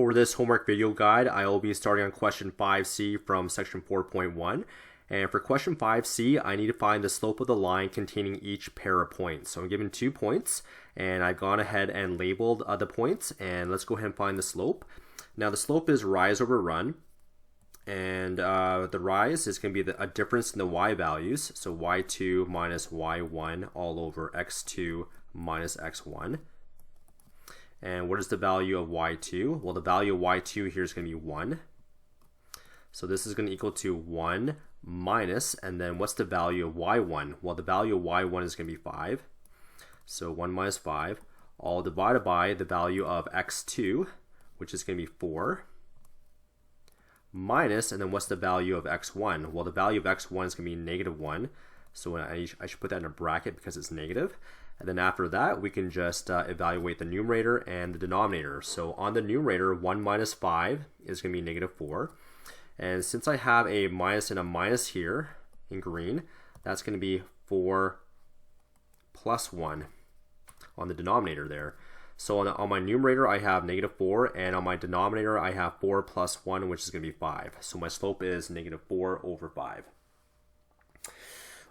For this homework video guide, I will be starting on question 5C from section 4.1. And for question 5C, I need to find the slope of the line containing each pair of points. So I'm given 2 points, and I've gone ahead and labeled the points, and let's go ahead and find the slope. Now the slope is rise over run, and the rise is going to be a difference in the y values, so y2 minus y1 all over x2 minus x1. And what is the value of y2? Well, the value of y2 here is going to be 1. So this is going to equal to 1 minus, and then what's the value of y1? Well, the value of y1 is going to be 5. So 1 minus 5, all divided by the value of x2, which is going to be 4, minus, and then what's the value of x1? Well, the value of x1 is going to be negative 1. So I should put that in a bracket because it's negative. And then after that, we can just evaluate the numerator and the denominator. So on the numerator, 1 minus 5 is going to be negative 4. And since I have a minus and a minus here in green, that's going to be 4 plus 1 on the denominator there. So on my numerator, I have negative 4, and on my denominator, I have 4 plus 1, which is going to be 5. So my slope is negative 4 over 5.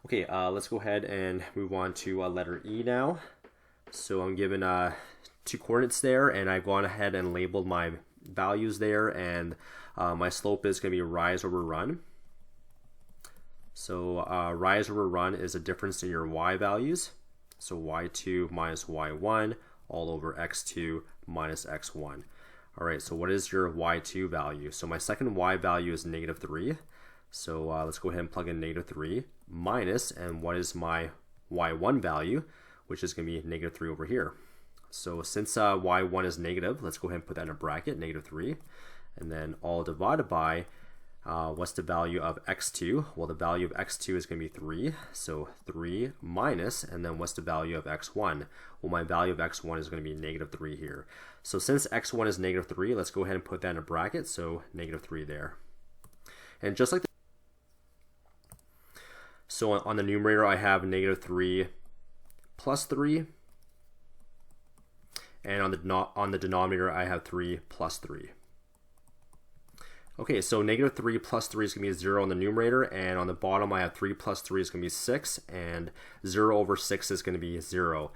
Okay, let's go ahead and move on to letter E now. So I'm given 2 coordinates there, and I've gone ahead and labeled my values there, and my slope is going to be rise over run. So rise over run is a difference in your y values. So y2 minus y1 all over x2 minus x1. All right, so what is your y2 value? So my second y value is negative 3. So let's go ahead and plug in negative 3 minus, and what is my y1 value, which is going to be negative 3 over here. So since y1 is negative, let's go ahead and put that in a bracket, negative 3, and then all divided by what's the value of x2? Well, the value of x2 is going to be 3, so 3 minus, and then what's the value of x1? Well, my value of x1 is going to be negative 3 here. So since x1 is negative 3, let's go ahead and put that in a bracket, so negative 3 there. And just like so on the numerator, I have negative 3 plus 3, and on the denominator, I have 3 plus 3. Okay, so negative 3 plus 3 is going to be 0 on the numerator, and on the bottom, I have 3 plus 3 is going to be 6, and 0 over 6 is going to be 0.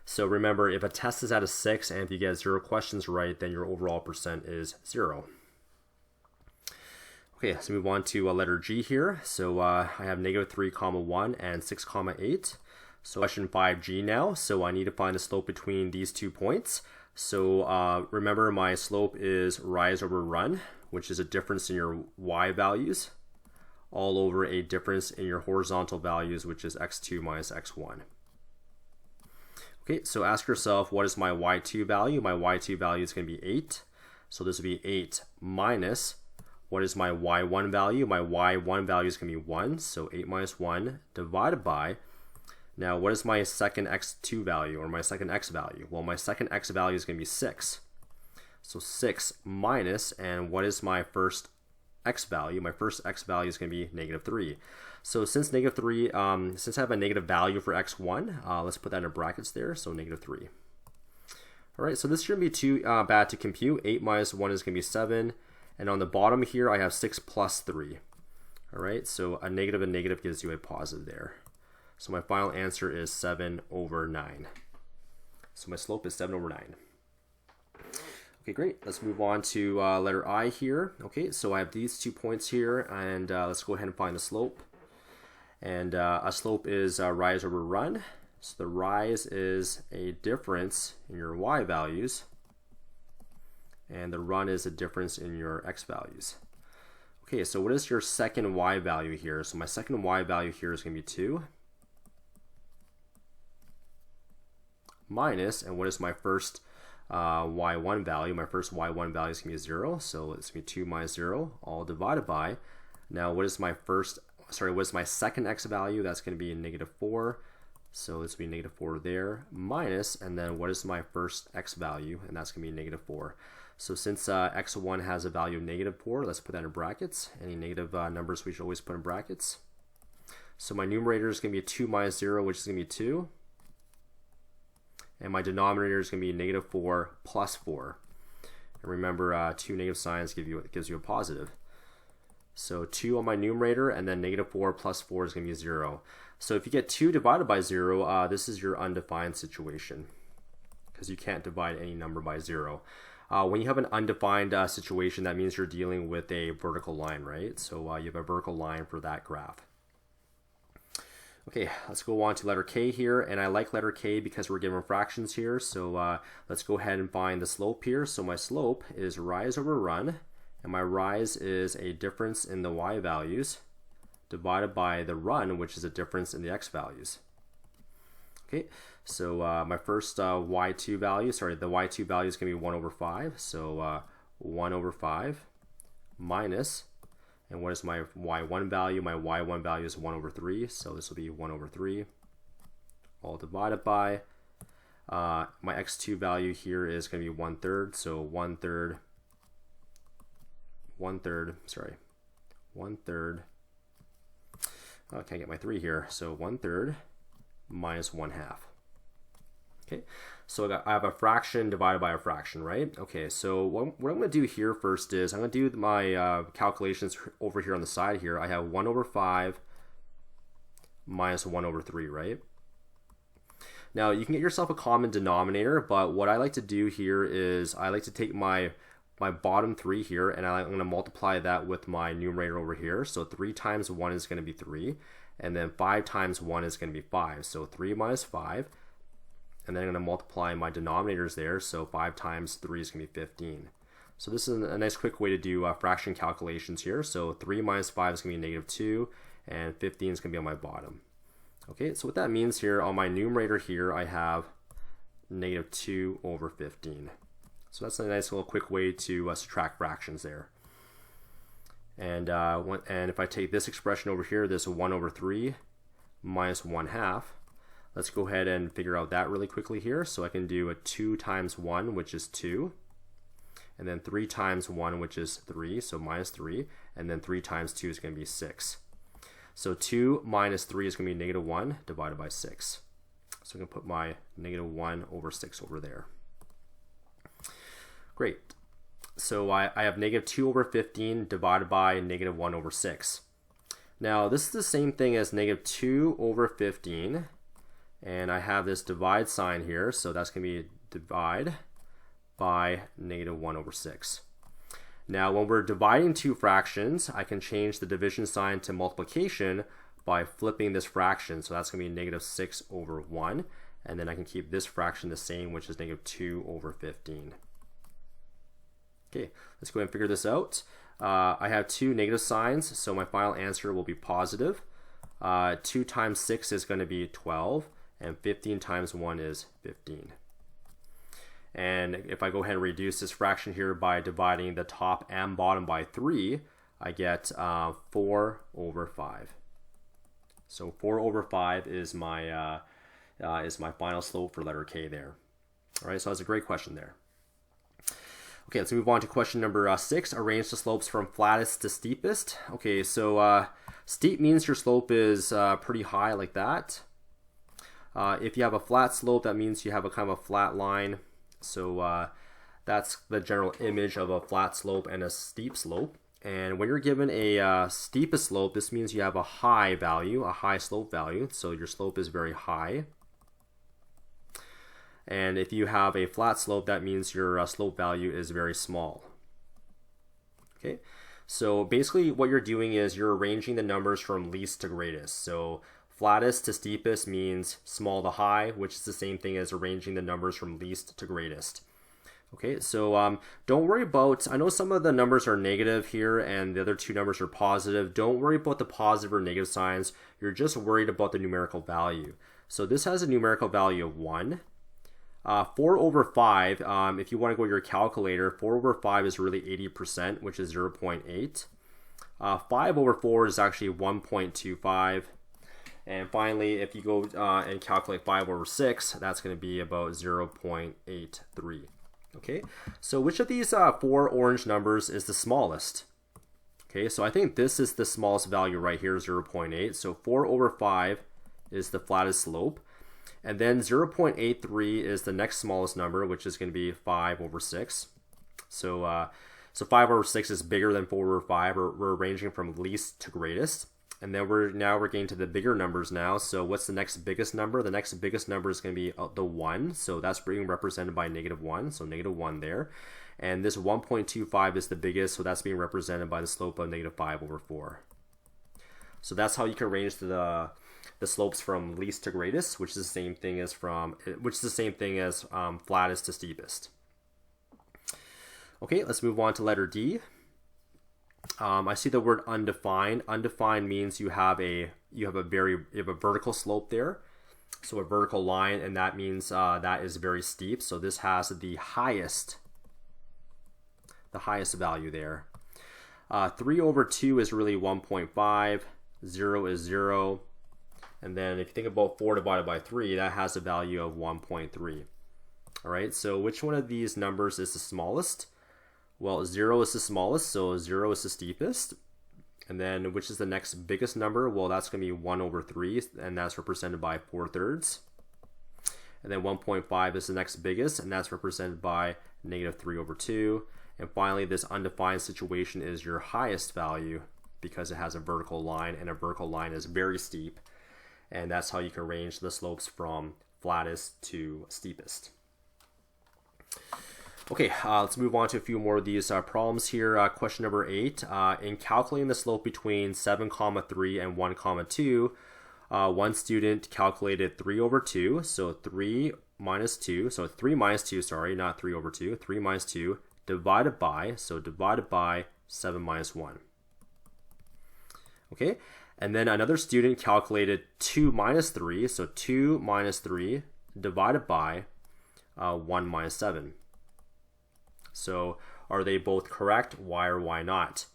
So remember, if a test is out of 6, and if you get 0 questions right, then your overall percent is 0. Okay, so move on to letter G here. So I have negative 3 comma 1 and 6 comma 8. So question 5G now. So I need to find the slope between these 2 points. So remember, my slope is rise over run, which is a difference in your y values, all over a difference in your horizontal values, which is x2 minus x1. Okay, so ask yourself, what is my y2 value? My y2 value is going to be 8. So this would be 8 minus, what is my y1 value? My y1 value is going to be 1, so 8 minus 1 divided by, now what is my second x2 value, or my second x value? Well, my second x value is going to be 6. So 6 minus, and what is my first x value? My first x value is going to be negative 3. So since negative 3, since I have a negative value for x1, let's put that in brackets there, so negative 3. All right, so this shouldn't be too bad to compute. 8 minus 1 is going to be 7. And on the bottom here, I have 6 plus 3. All right, so a negative gives you a positive there. So my final answer is 7 over 9. So my slope is 7 over 9. Okay, great. Let's move on to letter I here. Okay, so I have these 2 points here, and let's go ahead and find the slope. And a slope is rise over run. So the rise is a difference in your y values, and the run is a difference in your x values. Okay, so what is your second y value here? So my second y value here is going to be 2. Minus, and what is my first y1 value? My first y1 value is going to be 0, so it's going to be 2 minus 0, all divided by, now what is my second x value? That's going to be negative 4. So this will be negative 4 there, minus, and then what is my first x value? And that's going to be negative 4. So since x1 has a value of negative 4, let's put that in brackets. Any negative numbers we should always put in brackets. So my numerator is going to be 2 minus 0, which is going to be 2. And my denominator is going to be negative 4 plus 4. And remember, two negative signs gives you a positive. So 2 on my numerator, and then -4 plus 4 is going to be 0. So if you get 2 divided by 0, this is your undefined situation, because you can't divide any number by 0. When you have an undefined situation, that means you're dealing with a vertical line, right? So you have a vertical line for that graph. Okay, let's go on to letter K here, and I like letter K because we're given fractions here. So let's go ahead and find the slope here. So my slope is rise over run, and my rise is a difference in the y values divided by the run, which is a difference in the x values. Okay, so my first y2 value, the y2 value is going to be 1 over 5. So 1 over 5 minus, and what is my y1 value? My y1 value is 1 over 3, so this will be 1 over 3, all divided by, my x2 value here is going to be 1/3, so 1/3, oh, I can't get my 3 here, so 1/3 minus 1/2. Okay, so I have a fraction divided by a fraction, right? Okay, so what I'm going to do here first is I'm going to do my calculations over here on the side here. I have 1 over 5 minus 1 over 3, right? Now you can get yourself a common denominator, but what I like to do here is I like to take my bottom 3 here, and I'm going to multiply that with my numerator over here. So 3 times 1 is going to be 3, and then 5 times 1 is going to be 5. So 3 minus 5, and then I'm going to multiply my denominators there. So 5 times 3 is going to be 15. So this is a nice quick way to do fraction calculations here. So 3 minus 5 is going to be -2, and 15 is going to be on my bottom. Okay, so what that means here on my numerator here, I have -2 over 15. So that's a nice little quick way to subtract fractions there. And if I take this expression over here, this 1 over 3 minus 1/2, let's go ahead and figure out that really quickly here. So I can do a 2 times 1, which is 2, and then 3 times 1, which is 3, so minus 3, and then 3 times 2 is going to be 6. So 2 minus 3 is going to be -1 divided by 6. So I'm going to put my -1 over 6 over there. Great. So I have -2 over 15 divided by -1 over 6. Now this is the same thing as -2 over 15, and I have this divide sign here, so that's going to be divide by -1 over 6. Now when we're dividing two fractions, I can change the division sign to multiplication by flipping this fraction, so that's going to be -6 over 1, and then I can keep this fraction the same, which is -2 over 15. Okay, let's go ahead and figure this out. I have two negative signs, so my final answer will be positive. 2 times 6 is going to be 12, and 15 times 1 is 15. And if I go ahead and reduce this fraction here by dividing the top and bottom by 3, I get 4 over 5. So 4 over 5 is my final slope for letter K there. All right, so that's a great question there. Okay, let's move on to question number 6. Arrange the slopes from flattest to steepest. Okay, so steep means your slope is pretty high like that. If you have a flat slope, that means you have a kind of a flat line. So that's the general image of a flat slope and a steep slope. And when you're given a steepest slope, this means you have a high value, a high slope value. So your slope is very high. And if you have a flat slope, that means your slope value is very small. Okay, so basically what you're doing is you're arranging the numbers from least to greatest. So flattest to steepest means small to high, which is the same thing as arranging the numbers from least to greatest. Okay, so don't worry about, I know some of the numbers are negative here and the other two numbers are positive. Don't worry about the positive or negative signs. You're just worried about the numerical value. So this has a numerical value of 1. 4 over 5, if you want to go to your calculator, 4 over 5 is really 80%, which is 0.8. 5 over 4 is actually 1.25. And finally, if you go and calculate 5 over 6, that's going to be about 0.83. Okay, so which of these 4 orange numbers is the smallest? Okay, so I think this is the smallest value right here, 0.8. So 4 over 5 is the flattest slope. And then 0.83 is the next smallest number, which is going to be 5 over 6. So 5 over 6 is bigger than 4 over 5. We're arranging from least to greatest. And then we're getting to the bigger numbers now. So what's the next biggest number? The next biggest number is going to be the 1. So that's being represented by -1. So -1 there. And this 1.25 is the biggest. So that's being represented by the slope of -5 over 4. So that's how you can arrange the slopes from least to greatest, which is the same thing as flattest to steepest. Okay, let's move on to letter D. I see the word undefined. Undefined means you have a vertical slope there, so a vertical line, and that means that is very steep. So this has the highest value there. 3 over 2 is really 1.5. 0 is 0, and then if you think about 4 divided by 3, that has a value of 1.3. All right. So which one of these numbers is the smallest? Well, 0 is the smallest, so 0 is the steepest. And then which is the next biggest number? Well, that's going to be 1 over 3, and that's represented by 4/3. And then 1.5 is the next biggest, and that's represented by -3 over 2. And finally, this undefined situation is your highest value because it has a vertical line, and a vertical line is very steep. And that's how you can arrange the slopes from flattest to steepest. Okay, let's move on to a few more of these problems here. Question number 8. In calculating the slope between 7, 3 and 1, 2, one student calculated 3 over 2, so 3 minus 2, so 3 minus 2, sorry, not 3 over 2, 3 minus 2, divided by 7 minus 1. Okay, and then another student calculated 2 minus 3, so 2 minus 3 divided by 1 minus 7. So are they both correct? Why or why not?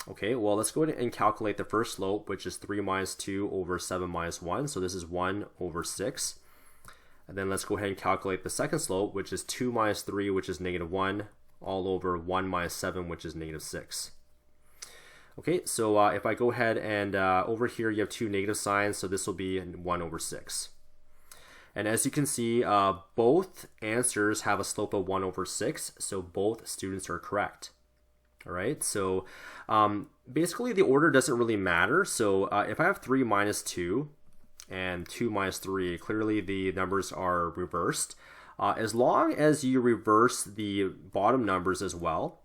Okay, well, let's go ahead and calculate the first slope, which is 3 minus 2 over 7 minus 1. So this is 1 over 6. And then let's go ahead and calculate the second slope, which is 2 minus 3, which is -1, all over 1 minus 7, which is -6. Okay, so if I go ahead and over here you have two negative signs, so this will be 1 over 6. And as you can see, both answers have a slope of 1 over 6, so both students are correct. All right, so basically the order doesn't really matter. So if I have 3 minus 2 and 2 minus 3, clearly the numbers are reversed. As long as you reverse the bottom numbers as well,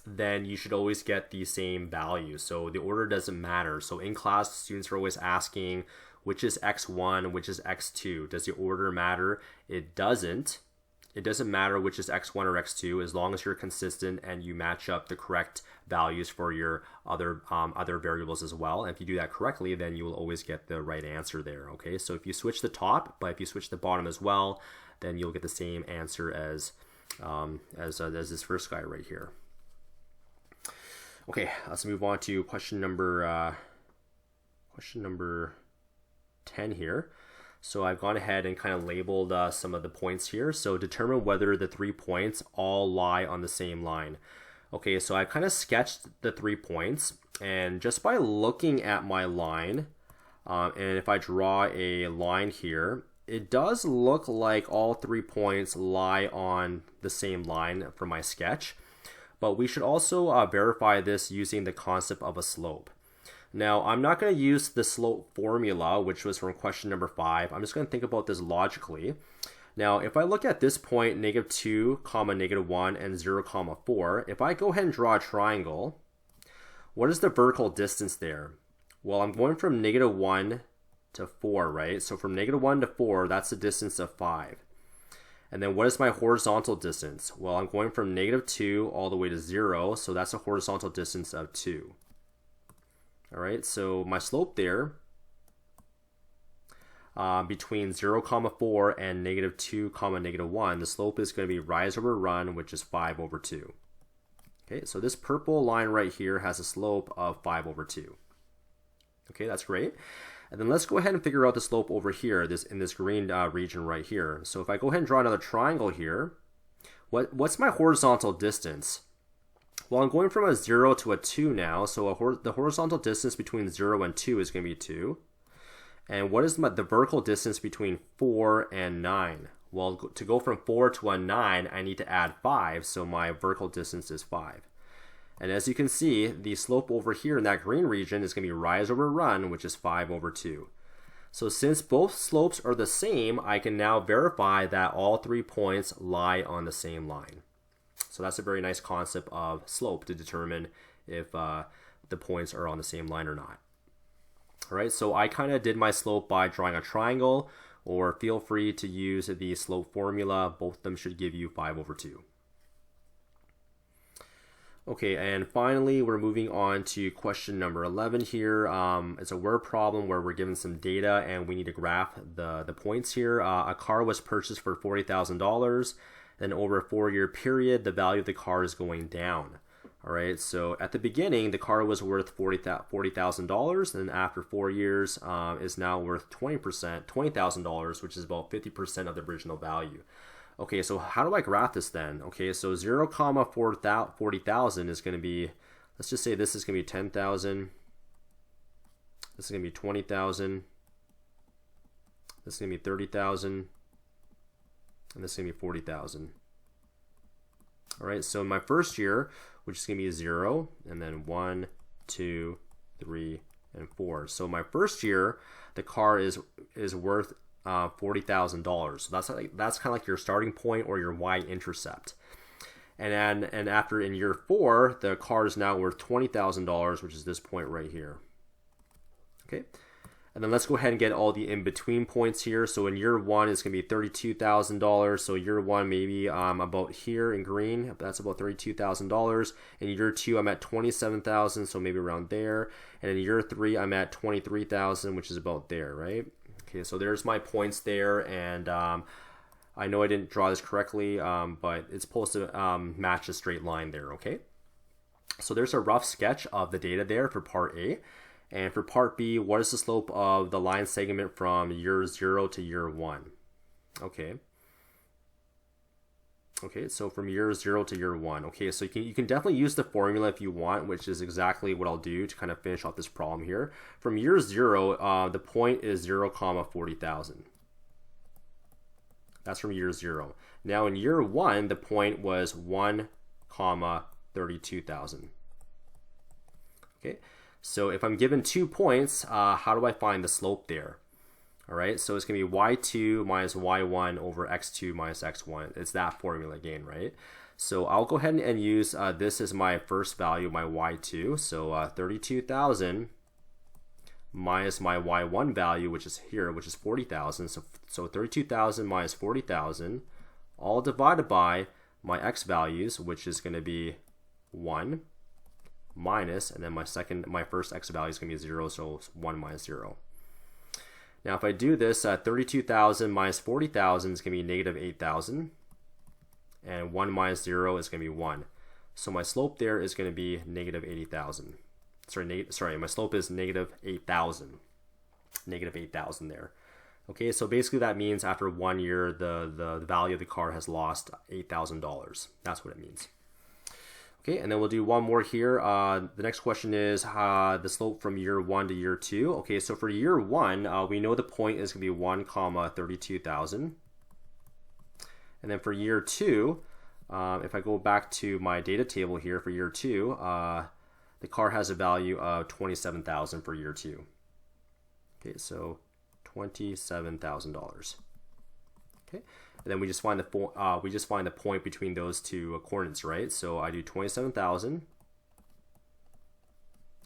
then you should always get the same value. So the order doesn't matter. So in class, students are always asking, which is x1, which is x2? Does the order matter? It doesn't. It doesn't matter which is x1 or x2 as long as you're consistent and you match up the correct values for your other variables as well. And if you do that correctly, then you will always get the right answer there. Okay, so if you switch the top, but if you switch the bottom as well, then you'll get the same answer as this first guy right here. Okay, let's move on to question number 10 here. So I've gone ahead and kind of labeled some of the points here. So determine whether the 3 points all lie on the same line. Okay, so I kind of sketched the 3 points, and just by looking at my line, and if I draw a line here, it does look like all 3 points lie on the same line from my sketch. But we should also verify this using the concept of a slope. Now, I'm not going to use the slope formula, which was from question number 5. I'm just going to think about this logically. Now, if I look at this point, -2, -1, and 0, 4, if I go ahead and draw a triangle, what is the vertical distance there? Well, I'm going from -1 to 4, right? So from -1 to 4, that's the distance of 5. And then what is my horizontal distance? Well, I'm going from -2 all the way to 0, so that's a horizontal distance of 2. All right, so my slope there between 0, 4 and -2, -1, the slope is going to be rise over run, which is 5 over 2. Okay, so this purple line right here has a slope of 5 over 2. Okay, that's great. And then let's go ahead and figure out the slope over here, in this green region right here. So if I go ahead and draw another triangle here, what's my horizontal distance? Well, I'm going from a 0 to a 2 now, so the horizontal distance between 0 and 2 is going to be 2. And what is the vertical distance between 4 and 9? Well, to go from 4 to a 9, I need to add 5, so my vertical distance is 5. And as you can see, the slope over here in that green region is going to be rise over run, which is 5 over 2. So since both slopes are the same, I can now verify that all 3 points lie on the same line. So that's a very nice concept of slope to determine if the points are on the same line or not. All right, so I kind of did my slope by drawing a triangle, or feel free to use the slope formula. Both of them should give you 5 over 2. Okay, and finally, we're moving on to question number 11 here. It's a word problem where we're given some data and we need to graph the points here. A car was purchased for $40,000. Then over a 4-year period, the value of the car is going down. All right, so at the beginning, the car was worth $40,000, and after 4 years, is now worth $20,000, which is about 50% of the original value. Okay, so how do I graph this then? Okay, so 0, 40,000 is going to be, let's just say this is going to be 10,000. This is going to be 20,000. This is going to be 30,000. And this is going to be 40,000. All right, so in my first year, which is going to be 0, and then 1, 2, 3, and 4. So my first year, the car is worth $40,000. So that's kind of like your starting point or your y-intercept. And after in year 4, the car is now worth $20,000, which is this point right here. Okay. And then let's go ahead and get all the in-between points here. So in year 1, it's going to be $32,000. So year 1, maybe about here in green, that's about $32,000. In year 2, I'm at $27,000, so maybe around there. And in year 3, I'm at $23,000, which is about there, right? Okay, so there's my points there, and I know I didn't draw this correctly, but it's supposed to match a straight line there, okay? So there's a rough sketch of the data there for part A. And for part B, what is the slope of the line segment from year 0 to year 1? Okay. Okay, so from year 0 to year 1. Okay, so you can definitely use the formula if you want, which is exactly what I'll do to kind of finish off this problem here. From year 0, the point is 0, 40,000. That's from year 0. Now in year 1, the point was 1, 32,000. Okay. So if I'm given 2 points, how do I find the slope there? All right, so it's going to be y2 minus y1 over x2 minus x1. It's that formula again, right? So I'll go ahead and use this as my first value, my y2. So 32,000 minus my y1 value, which is here, which is 40,000. So 32,000 minus 40,000, all divided by my x values, which is going to be 1. Minus, and then my first x value is going to be 0, so 1 minus 0. Now if I do this, 32,000 minus 40,000 is going to be negative 8,000, and 1 minus 0 is going to be 1. So my slope there is going to be negative 80,000. Sorry, my slope is negative 8,000. Negative 8,000 there. Okay, so basically that means after 1 year, the value of the car has lost $8,000. That's what it means. Okay, and then we'll do one more here. The next question is the slope from year 1 to year 2. Okay, so for year 1, we know the point is going to be 1, 32,000. And then for year 2, if I go back to my data table here for year 2, the car has a value of 27,000 for year 2. Okay, so $27,000. Okay. And then we just find the point between those two coordinates, right? So I do 27,000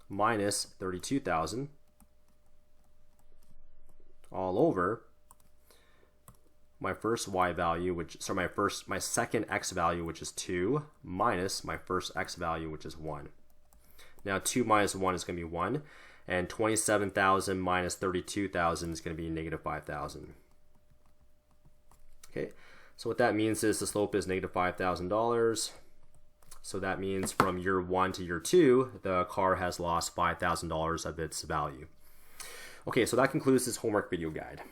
minus 32,000 all over my first y value, my second x value, which is 2, minus my first x value, which is 1. Now 2 minus 1 is going to be 1, and 27,000 minus 32,000 is going to be negative 5,000. Okay, so what that means is the slope is negative $5,000. So that means from year 1 to year 2, the car has lost $5,000 of its value. Okay, so that concludes this homework video guide.